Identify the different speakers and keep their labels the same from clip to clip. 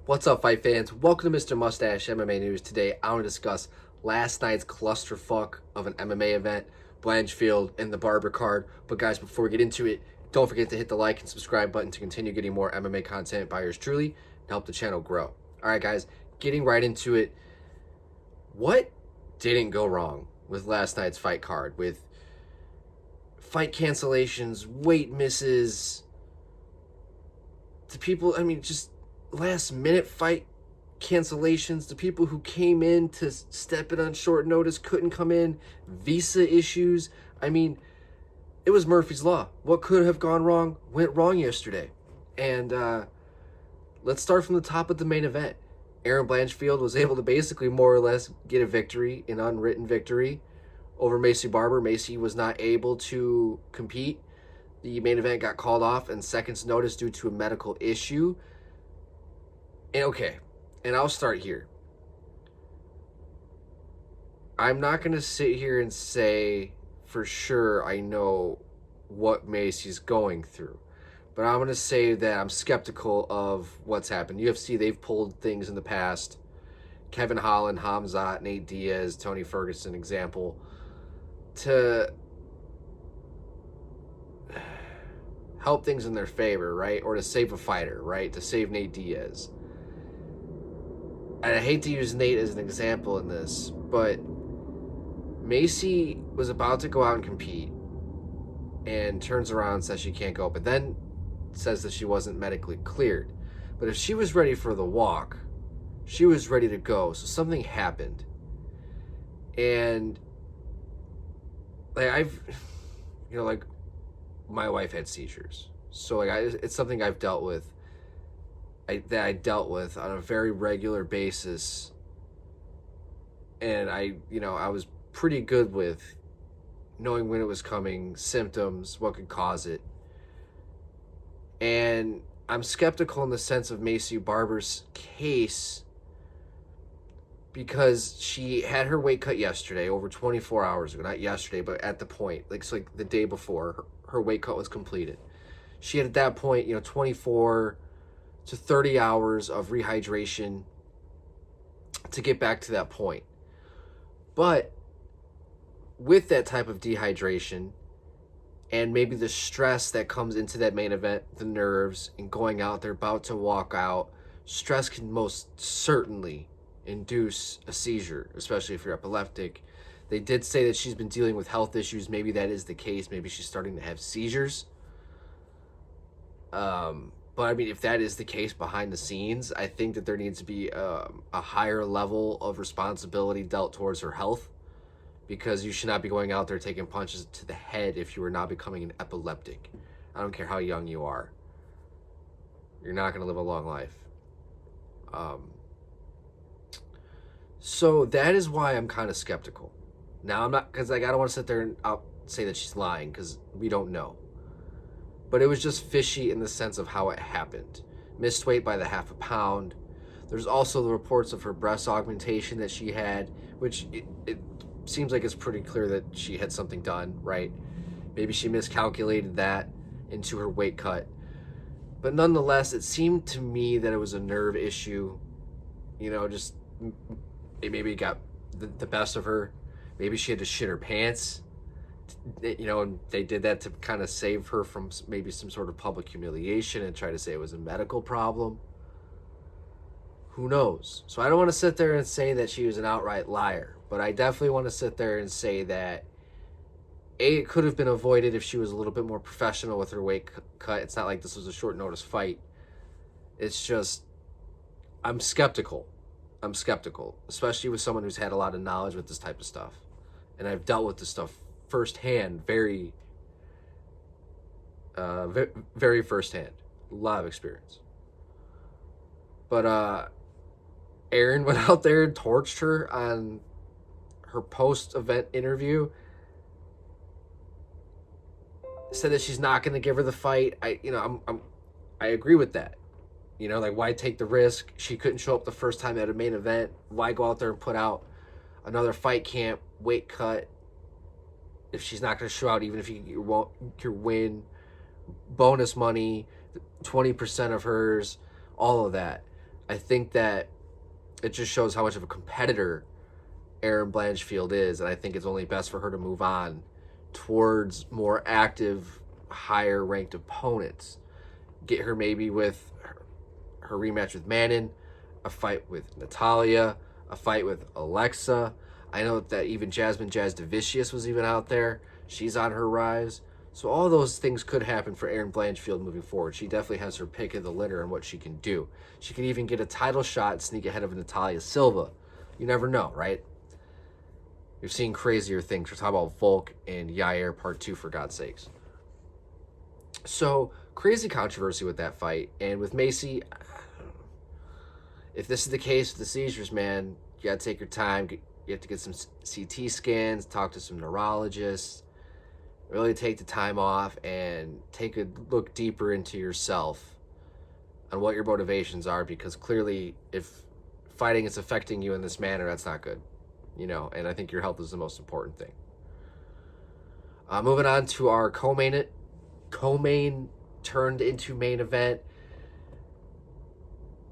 Speaker 1: What's up, fight fans? Welcome to Mr. Mustache MMA News. Today, I want to discuss last night's clusterfuck of an MMA event, Blanchfield and the Barber card. But guys, before we get into it, don't forget to hit the like and subscribe button to continue getting more MMA content by yours truly and help the channel grow. All right, guys, getting right into it. What didn't go wrong with last night's fight card? With fight cancellations, weight misses, just last minute fight cancellations, the people who came in to step in on short notice couldn't come in, visa issues. It was Murphy's Law. What could have gone wrong went wrong yesterday. And let's start from the top of the main event. Erin Blanchfield was able to basically more or less get a victory, an unwritten victory, over Maycee Barber. Maycee was not able to compete. The main event got called off in seconds notice due to a medical issue. And I'll start here. I'm not going to sit here and say for sure I know what Maycee's going through, but I'm going to say that I'm skeptical of what's happened. UFC, they've pulled things in the past. Kevin Holland, Hamzat, Nate Diaz, Tony Ferguson, example, to help things in their favor, right? Or to save a fighter, right? To save Nate Diaz. And I hate to use Nate as an example in this, but Maycee was about to go out and compete and turns around and says she can't go, but then says that she wasn't medically cleared. But if she was ready for the walk, she was ready to go. So something happened. And my wife had seizures. So it's something I've dealt with. That I dealt with on a very regular basis, and I was pretty good with knowing when it was coming, symptoms, what could cause it. And I'm skeptical in the sense of Maycee Barber's case because she had her weight cut yesterday, over 24 hours ago. Not yesterday, but at the point, like the day before her weight cut was completed. She had at that point, 24 to 30 hours of rehydration to get back to that point. But with that type of dehydration and maybe the stress that comes into that main event, the nerves and going out there about to walk out, stress can most certainly induce a seizure, especially if you're epileptic. They did say that she's been dealing with health issues. Maybe that is the case. Maybe she's starting to have seizures. But if that is the case behind the scenes, I think that there needs to be a higher level of responsibility dealt towards her health, because you should not be going out there taking punches to the head if you are not becoming an epileptic. I don't care how young you are. You're not going to live a long life. So that is why I'm kind of skeptical. Now, I'm not, because I don't want to sit there and I'll say that she's lying, because we don't know. But it was just fishy in the sense of how it happened. Missed weight by the half a pound. There's also the reports of her breast augmentation that she had, which it seems like it's pretty clear that she had something done, right? Maybe she miscalculated that into her weight cut. But nonetheless, it seemed to me that it was a nerve issue. Maybe it got the best of her. Maybe she had to shit her pants. And they did that to kind of save her from maybe some sort of public humiliation and try to say it was a medical problem. Who knows? So I don't want to sit there and say that she was an outright liar, but I definitely want to sit there and say that it could have been avoided if she was a little bit more professional with her weight cut. It's not like this was a short notice fight. It's just, I'm skeptical, especially with someone who's had a lot of knowledge with this type of stuff. And I've dealt with this stuff firsthand, very firsthand, a lot of experience. But Erin went out there and torched her on her post-event interview. Said that she's not going to give her the fight. I agree with that. Why take the risk? She couldn't show up the first time at a main event. Why go out there and put out another fight camp, weight cut, if she's not going to show out, even if you win, bonus money, 20% of hers, all of that. I think that it just shows how much of a competitor Erin Blanchfield is, and I think it's only best for her to move on towards more active, higher ranked opponents. Get her maybe with her rematch with Manon, a fight with Natalia, a fight with Alexa. I know that even Jasmine Jazz Devicious was even out there. She's on her rise. So all those things could happen for Erin Blanchfield moving forward. She definitely has her pick of the litter and what she can do. She could even get a title shot and sneak ahead of Natalia Silva. You never know, right? We've seen crazier things. We're talking about Volk and Yair Part 2, for God's sakes. So, crazy controversy with that fight. And with Maycee, if this is the case with the seizures, man, you got to take your time. You have to get some CT scans, talk to some neurologists, really take the time off and take a look deeper into yourself on what your motivations are, because clearly if fighting is affecting you in this manner, that's not good, and I think your health is the most important thing. Moving on to our co-main turned into main event.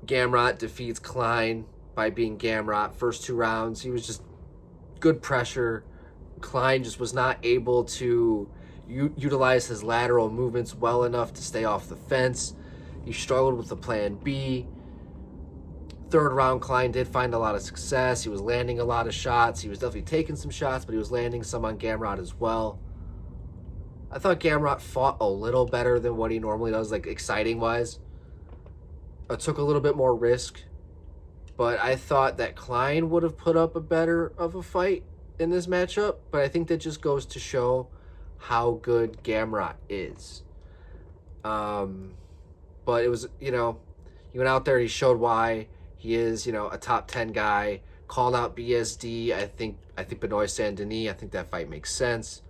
Speaker 1: Gamrot defeats Klein by being Gamrot. First 2 rounds, he was just good pressure. Klein just was not able to utilize his lateral movements well enough to stay off the fence. He struggled with the plan B. 3rd round, Klein did find a lot of success. He was landing a lot of shots. He was definitely taking some shots, but he was landing some on Gamrot as well. I thought Gamrot fought a little better than what he normally does, like exciting-wise. It took a little bit more risk, but I thought that Klein would have put up a better of a fight in this matchup, but I think that just goes to show how good Gamrot is. But it was, he went out there, he showed why he is, a top 10 guy, called out BSD. I think Benoit Saint-Denis, I think that fight makes sense.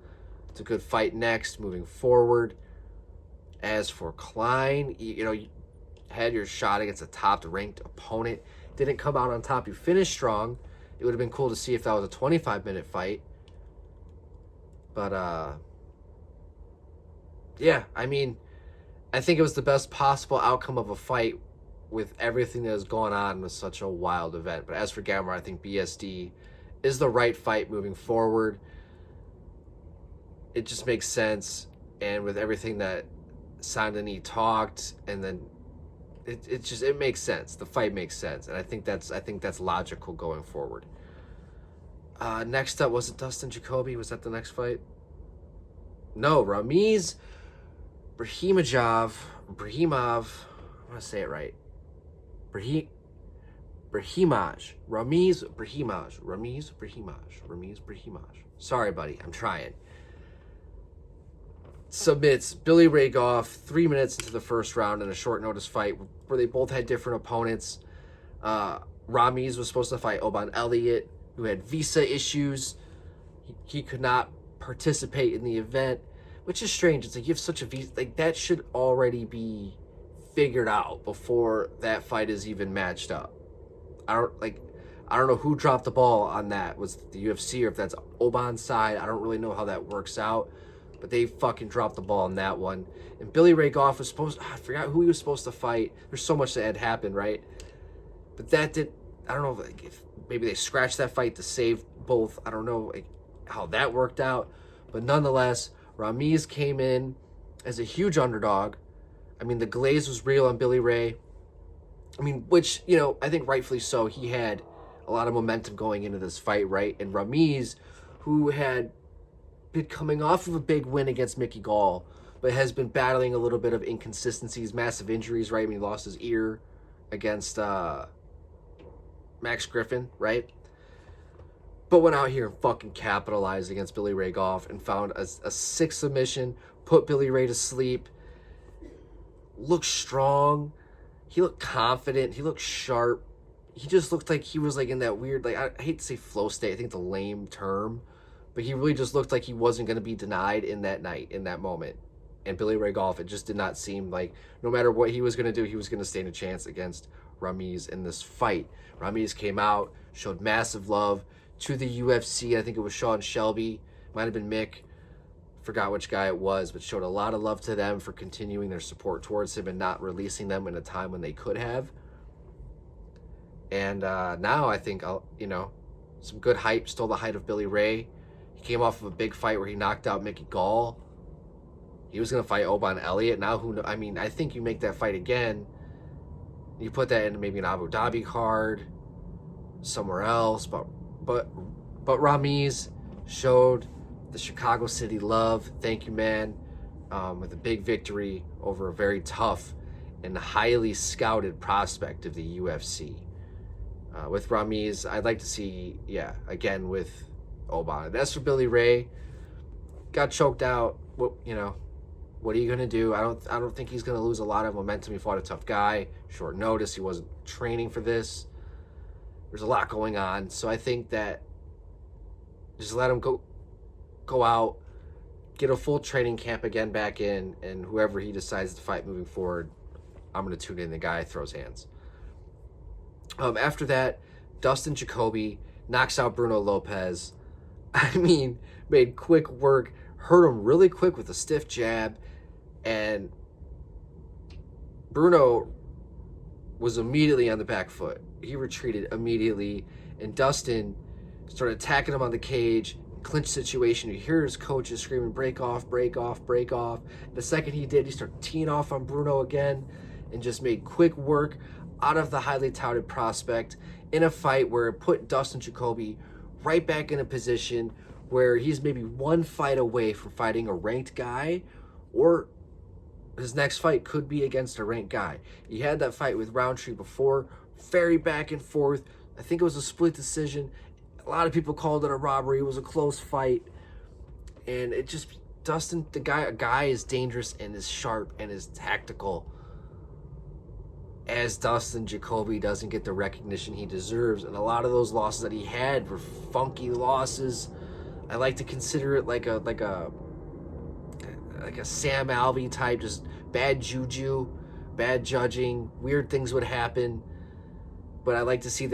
Speaker 1: It's a good fight next, moving forward. As for Klein, you had your shot against a top-ranked opponent. Didn't come out on top. You finished strong. It would have been cool to see if that was a 25-minute fight. But, yeah, I think it was the best possible outcome of a fight with everything that was going on with such a wild event. But as for Gamrot, I think BSD is the right fight moving forward. It just makes sense. And with everything that Saint-Denis talked, and then it makes sense. The fight makes sense, and I think that's logical going forward. Next up, was it Dustin Jacoby? Was that the next fight? No, Ramiz Brahimov. I want to say it right. Ramiz Brahimaj. Sorry, buddy. I'm trying. Submits Billy Ray Goff 3 minutes into the first round in a short notice fight where they both had different opponents. Ramiz was supposed to fight Oban Elliott, who had visa issues. He could not participate in the event, which is strange. It's like you have such a visa, like that should already be figured out before that fight is even matched up. I don't know who dropped the ball on that. Was it the UFC or if that's Oban's side? I don't really know how that works out. But they fucking dropped the ball on that one. And Billy Ray Goff was I forgot who he was supposed to fight. There's so much that had happened, right? But that I don't know if maybe they scratched that fight to save both. I don't know how that worked out. But nonetheless, Ramiz came in as a huge underdog. The glaze was real on Billy Ray. Which, I think rightfully so. He had a lot of momentum going into this fight, right? And Ramiz, who had been coming off of a big win against Mickey Gall, but has been battling a little bit of inconsistencies, massive injuries, right? He lost his ear against Max Griffin, right? But went out here and fucking capitalized against Billy Ray Goff and found a 6 submission, put Billy Ray to sleep, looked strong, he looked confident, he looked sharp. He just looked like he was in that weird, I hate to say flow state, I think it's a lame term, but he really just looked like he wasn't going to be denied in that night, in that moment. And Billy Ray Goff, it just did not seem like no matter what he was going to do, he was going to stand a chance against Ramiz in this fight. Ramiz came out, showed massive love to the UFC. I think it was Sean Shelby, might have been Mick, forgot which guy it was, but showed a lot of love to them for continuing their support towards him and not releasing them in a time when they could have. And now I think, some good hype, stole the height of Billy Ray. He came off of a big fight where he knocked out Mickey Gall. He was going to fight Oban Elliott. Now, I think you make that fight again. You put that into maybe an Abu Dhabi card, somewhere else. But Ramiz showed the Chicago City love. Thank you, man. With a big victory over a very tough and highly scouted prospect of the UFC. With Ramiz, I'd like to see, again with Oban. And as for Billy Ray, got choked out. What are you gonna do? I don't think he's gonna lose a lot of momentum. He fought a tough guy, short notice. He wasn't training for this. There's a lot going on, so I think that just let him go out, get a full training camp again back in, and whoever he decides to fight moving forward, I'm gonna tune in. The guy throws hands. After that, Dustin Jacoby knocks out Bruno Lopez. Made quick work, hurt him really quick with a stiff jab, and Bruno was immediately on the back foot. He retreated immediately, and Dustin started attacking him on the cage, clinch situation. You hear his coaches screaming, break off, break off, break off. The second he did, he started teeing off on Bruno again and just made quick work out of the highly touted prospect in a fight where it put Dustin Jacoby right back in a position where he's maybe one fight away from fighting a ranked guy, or his next fight could be against a ranked guy. He had that fight with Roundtree before, very back and forth. I think it was a split decision. A lot of people called it a robbery. It was a close fight. And it just, Dustin, a guy is dangerous and is sharp and is tactical. As Dustin Jacoby doesn't get the recognition he deserves. And a lot of those losses that he had were funky losses. I like to consider it like a Sam Alvey type, just bad juju, bad judging, weird things would happen. But I like to see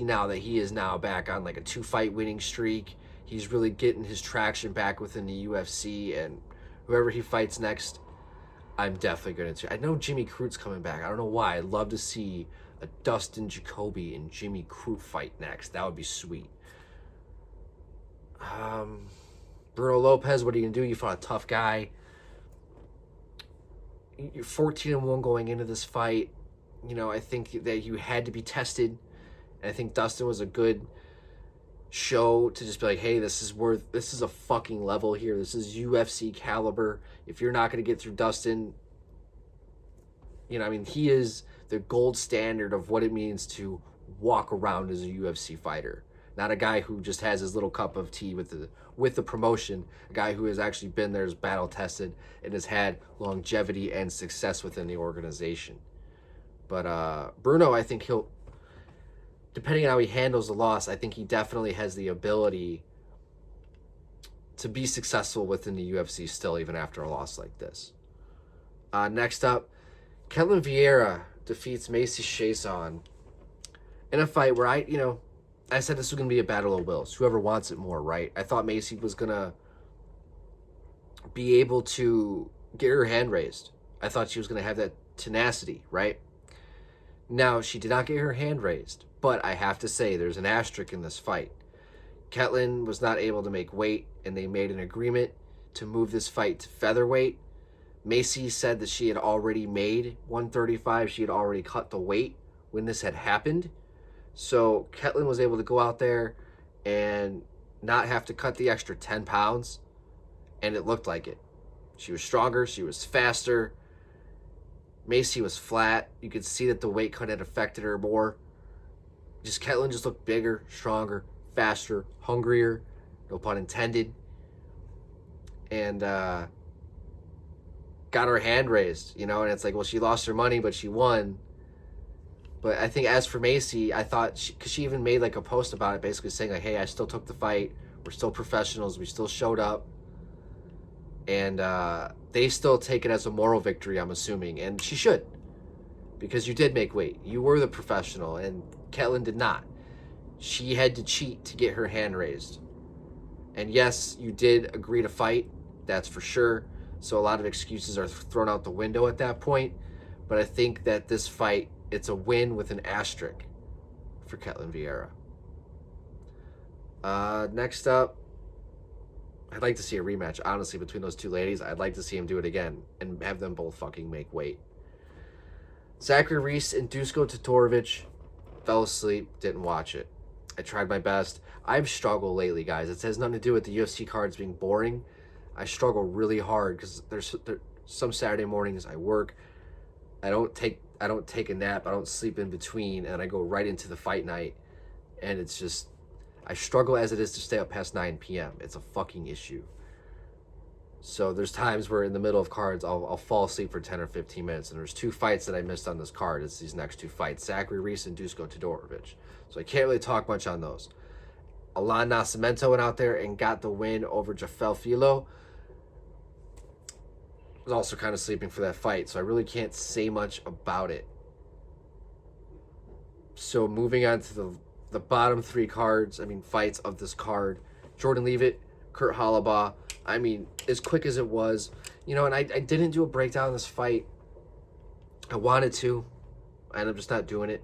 Speaker 1: now that he is now back on like a 2-fight winning streak. He's really getting his traction back within the UFC, and whoever he fights next, I'm definitely going to. I know Jimmy Crute's coming back. I don't know why. I'd love to see a Dustin Jacoby and Jimmy Crute fight next. That would be sweet. Bruno Lopez, what are you going to do? You fought a tough guy. You're 14-1 going into this fight. I think that you had to be tested. And I think Dustin was a good show to just be like, hey, this is a fucking level here. This is UFC caliber. If you're not going to get through Dustin, he is the gold standard of what it means to walk around as a UFC fighter. Not a guy who just has his little cup of tea with the promotion. A guy who has actually been there, is battle tested, and has had longevity and success within the organization. But Bruno, I think he'll, depending on how he handles the loss, I think he definitely has the ability to be successful within the UFC still, even after a loss like this. Next up, Ketlen Vieira defeats Maycee Barber in a fight where I said this was going to be a battle of wills. Whoever wants it more, right? I thought Maycee was going to be able to get her hand raised. I thought she was going to have that tenacity, right? Now, she did not get her hand raised, but I have to say there's an asterisk in this fight. Ketlen was not able to make weight, and they made an agreement to move this fight to featherweight. Maycee said that she had already made 135. She had already cut the weight when this had happened. So Ketlen was able to go out there and not have to cut the extra 10 pounds, and it looked like it. She was stronger. She was faster. Maycee was flat. You could see that the weight cut had affected her more. Ketlen just looked bigger, stronger, faster, hungrier, no pun intended. And got her hand raised, and it's like, well, she lost her money, but she won. But I think as for Maycee, I thought, because she even made like a post about it, basically saying like, hey, I still took the fight. We're still professionals. We still showed up. And they still take it as a moral victory, I'm assuming. And she should. Because you did make weight. You were the professional, and Ketlen did not. She had to cheat to get her hand raised. And yes, you did agree to fight. That's for sure. So a lot of excuses are thrown out the window at that point. But I think that this fight, it's a win with an asterisk. for Ketlen Vieira. Next up, I'd like to see a rematch, honestly, between those two ladies. I'd like to see him do it again and have them both fucking make weight. Zachary Reese and Dusko Todorovic. Fell asleep, didn't watch it. I tried my best. I've struggled lately, guys. It has nothing to do with the UFC cards being boring. I struggle really hard because there's some Saturday mornings I work. I don't take a nap. I don't sleep in between, and I go right into the fight night. And it's just, I struggle as it is to stay up past 9 p.m. It's a fucking issue. So there's times where in the middle of cards, I'll fall asleep for 10 or 15 minutes. And there's 2 fights that I missed on this card. It's these next 2 fights, Zachary Reese and Dusko Todorovic. So I can't really talk much on those. Alan Nascimento went out there and got the win over Jafel Filo. Was also kind of sleeping for that fight, so I really can't say much about it. So moving on to the bottom 3 cards, fights of this card. Jordan Leavitt, Kurt Halabaugh. As quick as it was, and I didn't do a breakdown of this fight. I wanted to. I ended up just not doing it.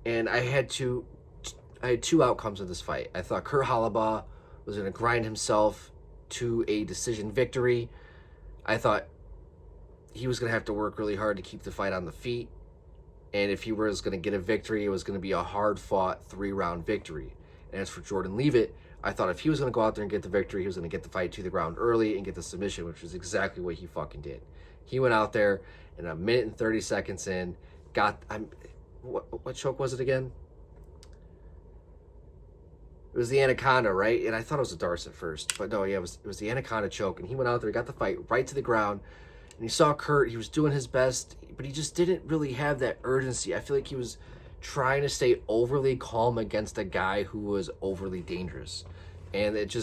Speaker 1: And I had 2 outcomes of this fight. I thought Kurt Halabaugh was going to grind himself to a decision victory. I thought he was going to have to work really hard to keep the fight on the feet. And if he was going to get a victory, it was going to be a hard-fought 3-round victory. And as for Jordan Leavitt, I thought if he was going to go out there and get the victory, he was going to get the fight to the ground early and get the submission, which was exactly what he fucking did. He went out there, and a minute and 30 seconds in, what choke was it again? It was the Anaconda, right? And I thought it was a Darce at first. But no, yeah, it was the Anaconda choke. And he went out there, got the fight right to the ground. And you saw Kurt, he was doing his best, but he just didn't really have that urgency. I feel like he was trying to stay overly calm against a guy who was overly dangerous. And it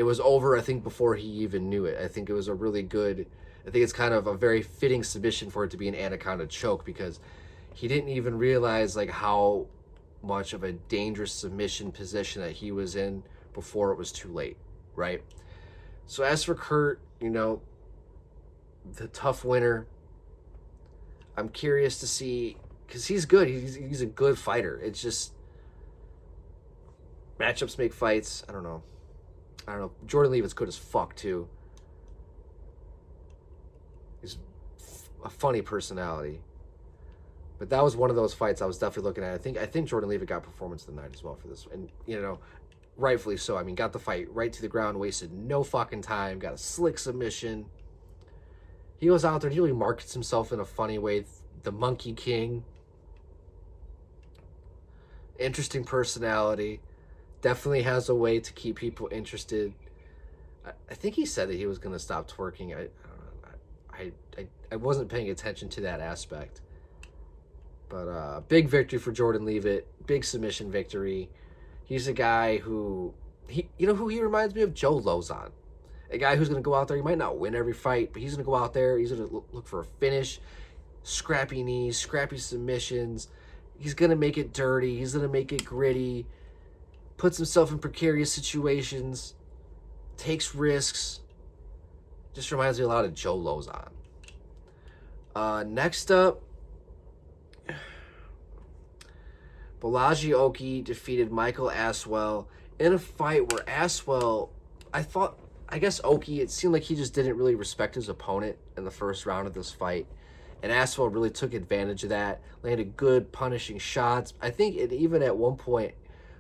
Speaker 1: was over, I think, before he even knew it. I think it was I think it's kind of a very fitting submission for it to be an Anaconda choke, because he didn't even realize how much of a dangerous submission position that he was in before it was too late, right? So as for Kurt, the tough winner, I'm curious to see, because he's good. He's a good fighter. It's just matchups make fights. I don't know. Jordan Leavitt's good as fuck too. He's a funny personality. But that was one of those fights I was definitely looking at. I think Jordan Leavitt got performance of the night as well for this. And, rightfully so. Got the fight right to the ground, wasted no fucking time, got a slick submission. He goes out there, he really markets himself in a funny way. The Monkey King. Interesting personality. Definitely has a way to keep people interested. I think he said that he was going to stop twerking. I don't know. I wasn't paying attention to that aspect. But big victory for Jordan Leavitt. Big submission victory. He's a guy who he reminds me of Joe Lozon. A guy who's going to go out there. He might not win every fight, but he's going to go out there. He's going to look for a finish. Scrappy knees, scrappy submissions. He's going to make it dirty. He's going to make it gritty. Puts himself in precarious situations. Takes risks. Just reminds me a lot of Joe Lozon. Next up, Balaji Oki defeated Michael Aswell in a fight where Aswell, I guess Oki, it seemed like he just didn't really respect his opponent in the first round of this fight. And Aswell really took advantage of that, landed good punishing shots. I think it even at one point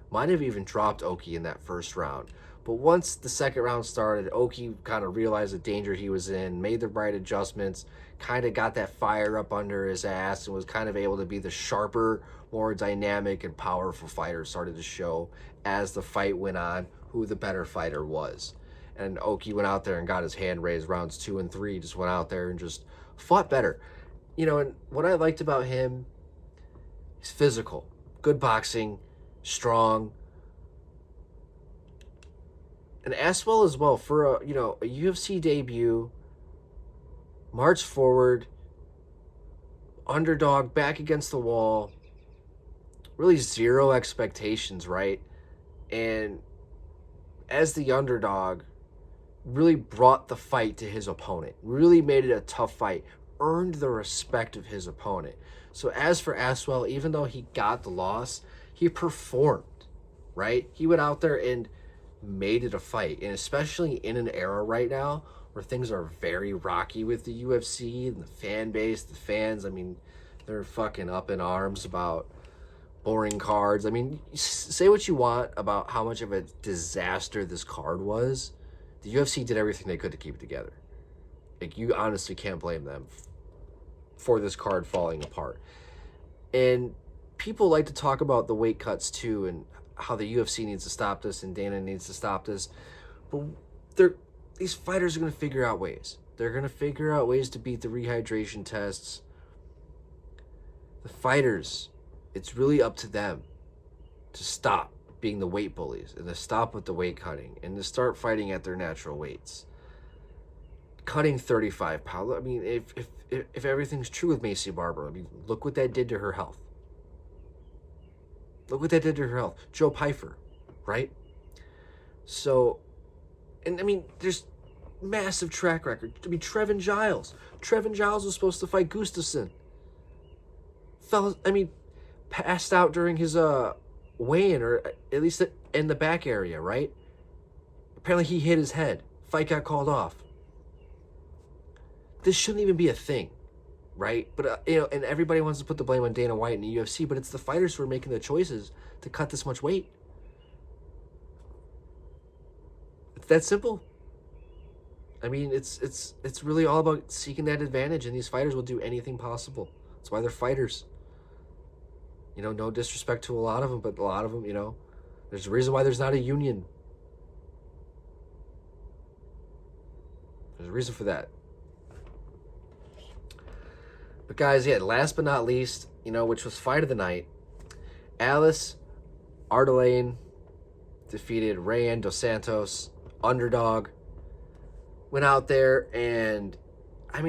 Speaker 1: might have even dropped Oki in that first round. But once the second round started, Oki kind of realized the danger he was in, made the right adjustments, kind of got that fire up under his ass, and was kind of able to be the sharper, more dynamic and powerful fighter. Started to show as the fight went on who the better fighter was. And Oki went out there and got his hand raised rounds 2 and 3, just went out there and just fought better. And what I liked about him, he's physical, good boxing, strong. And Aswell as well, for a UFC debut, march forward, underdog, back against the wall, really zero expectations, right? And as the underdog, really brought the fight to his opponent, really made it a tough fight, earned the respect of his opponent. So as for Aswell, even though he got the loss, he performed, right? He went out there and made it a fight. And especially in an era right now where things are very rocky with the UFC and the fan base, the fans, I mean, they're fucking up in arms about boring cards. I mean, say what you want about how much of a disaster this card was. The UFC did everything they could to keep it together. Like, you honestly can't blame them for this card falling apart. And people like to talk about the weight cuts too, and how the UFC needs to stop this and Dana needs to stop this. But these fighters are going to figure out ways. They're going to figure out ways to beat the rehydration tests. The fighters, it's really up to them to stop being the weight bullies and to stop with the weight cutting and to start fighting at their natural weights. Cutting 35 pounds, I mean, if everything's true with Maycee Barber, I mean, look what that did to her health. Look what that did to her health. Joe Pyfer, right? So, and I mean, there's massive track record. I mean, Trevin Giles. Trevin Giles was supposed to fight Gustafsson. Passed out during his weigh-in, or at least in the back area, right? Apparently he hit his head. Fight got called off. This shouldn't even be a thing, right? But, and everybody wants to put the blame on Dana White and the UFC, but it's the fighters who are making the choices to cut this much weight. It's that simple. I mean, it's really all about seeking that advantage, and these fighters will do anything possible. That's why they're fighters. No disrespect to a lot of them, but a lot of them, there's a reason why there's not a union. There's a reason for that. But guys, yeah, last but not least, which was fight of the night, Alice Ardelaine defeated Rayan Dos Santos, underdog. Went out there and,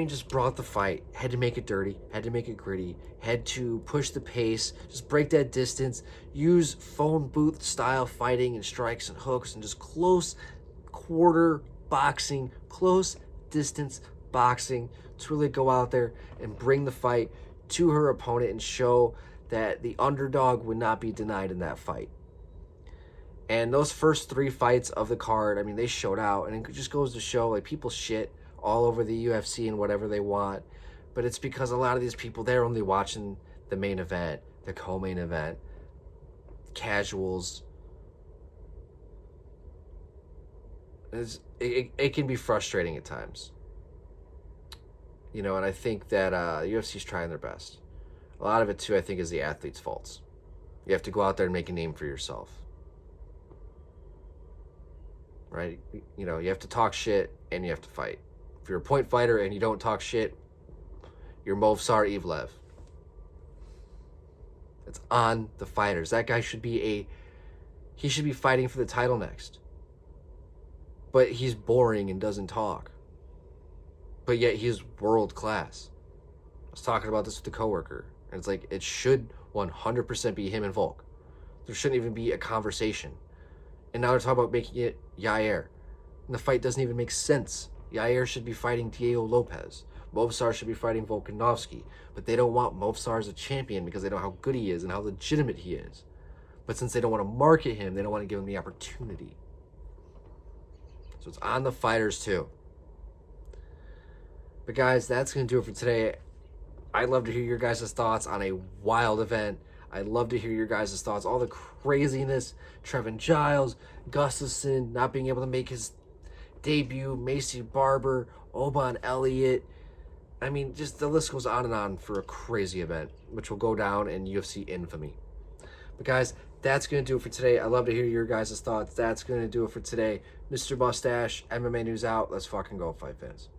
Speaker 1: just brought the fight. Had to make it dirty, had to make it gritty, had to push the pace, just break that distance, use phone booth style fighting and strikes and hooks and just close quarter boxing, close distance boxing to really go out there and bring the fight to her opponent and show that the underdog would not be denied in that fight. And those first 3 fights of the card, they showed out, and it just goes to show, like, people shit all over the UFC and whatever they want, but it's because a lot of these people, they're only watching the main event, the co-main event, casuals. It can be frustrating at times. And I think that UFC's trying their best. A lot of it, too, I think, is the athlete's faults. You have to go out there and make a name for yourself. Right? You have to talk shit and you have to fight. If you're a point fighter and you don't talk shit, you're Movsar Evlev. It's on the fighters. That guy should be fighting for the title next. But he's boring and doesn't talk. But yet he's world class. I was talking about this with a coworker, and it's like, it should 100% be him and Volk. There shouldn't even be a conversation. And now they're talking about making it Yair. And the fight doesn't even make sense. Yair should be fighting Diego Lopez. Movsar should be fighting Volkanovski. But they don't want Movsar as a champion because they know how good he is and how legitimate he is. But since they don't want to market him, they don't want to give him the opportunity. So it's on the fighters too. But guys, that's going to do it for today. I'd love to hear your guys' thoughts on a wild event. I'd love to hear your guys' thoughts. All the craziness. Trevin Giles, Gustafsson not being able to make his debut. Maycee Barber, Oban Elliott. Just the list goes on for a crazy event, which will go down in UFC infamy. But guys, that's going to do it for today. I'd love to hear your guys' thoughts. That's going to do it for today. Mr. Mustache, MMA News out. Let's fucking go, fight fans.